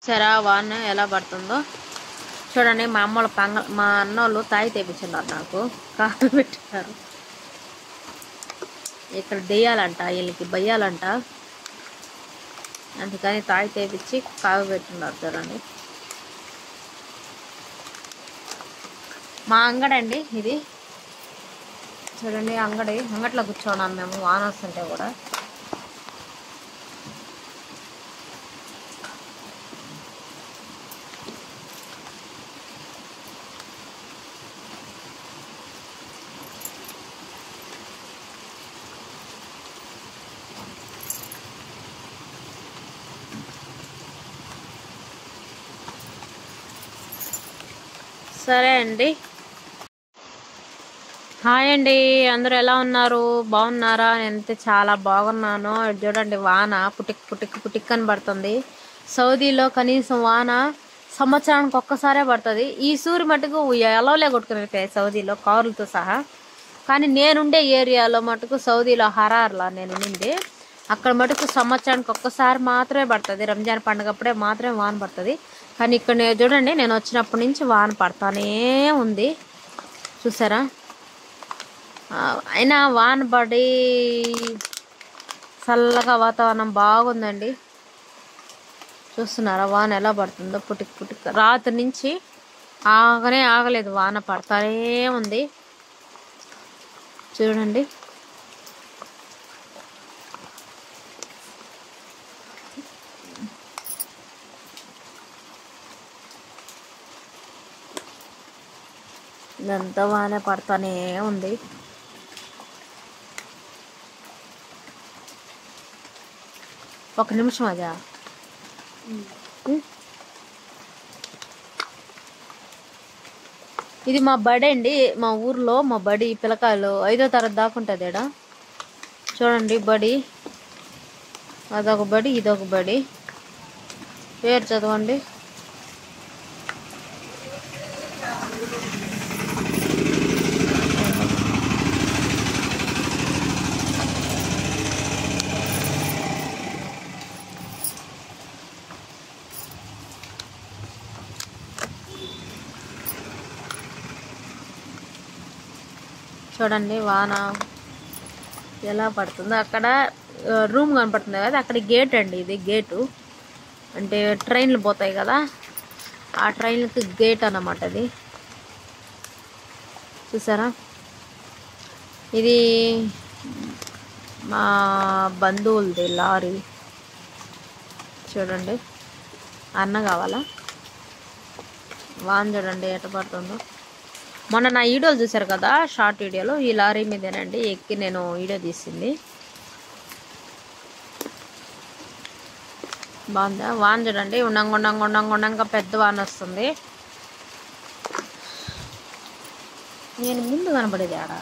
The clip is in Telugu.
సరే వాన ఎలా పడుతుందో చూడండి. మా అన్నోళ్ళు తాయి తెప్పించున్నారు, నాకు కాలు పెట్టారు. ఇక్కడ దెయ్యాలంట, వీళ్ళకి బయ్యాలంట, అందుకని తాయి తెప్పించి కాగు పెట్టున్నారు. చూడండి, మా అంగడండి ఇది. చూడండి అంగట్లో కూర్చోన్నాం మేము, వాన వస్తుంటే కూడా. సరే అండి, హాయ్ అండి, అందరూ ఎలా ఉన్నారు? బాగున్నారా? నేనైతే చాలా బాగున్నాను. చూడండి, వాన పుటిక్ పుటిక్ పుటిక్ అని పడుతుంది. సౌదీలో కనీసం వాన సంవత్సరానికి ఒక్కసారే పడుతుంది. ఈ సూర్యు మటుకు ఎలవలే కొట్టుకుని సౌదీలో కారులతో సహా. కానీ నేనుండే ఏరియాలో మటుకు సౌదీలో హరార్లా నేను ఉండింది, అక్కడ మటుకు సంవత్సరానికి ఒక్కసారి మాత్రమే పడుతుంది. రంజాన్ పండుగప్పుడే మాత్రమే వాన పడుతుంది. కానీ ఇక్కడ చూడండి, నేను వచ్చినప్పటి నుంచి వాన పడతానే ఉంది, చూసారా? అయినా వాన పడి చల్లగా వాతావరణం బాగుందండి. చూస్తున్నారా వాన ఎలా పడుతుందో? పుటిక్ పుటిక్ రాత్రి నుంచి ఆగలేదు, వాన పడతానే ఉంది. చూడండి, ఇదంతా వాన పడతానే ఉంది. ఒక నిమిషం అదా. ఇది మా బడి అండి, మా ఊర్లో మా బడి. పిల్లకాయలు 5వ తరగతి దాకా ఉంటుంది ఈడ. చూడండి బడి, అదొక బడి, ఇదొక బడి. పేరు చదవండి. చూడండి వాన ఎలా పడుతుందో. అక్కడ రూమ్ కనపడుతుంది కదా, అక్కడ గేట్ అండి, ఇది గేటు. అంటే ట్రైన్లు పోతాయి కదా, ఆ ట్రైన్లకి గేట్ అన్నమాట అది. చూసారా? ఇది మా బంధువులది లారీ. చూడండి, అన్న కావాలా? వాన చూడండి ఎట్ట పడుతుందో. మొన్న నా వీడియోలు చూసారు కదా, షార్ట్ వీడియోలో, ఈ లారీ మీదేనండి ఎక్కి నేను వీడియో తీసింది. బాగుందా వాన? చూడండి, ఉండంగా పెద్ద వాన వస్తుంది. నేను ముందు కనబడేది ఆడ.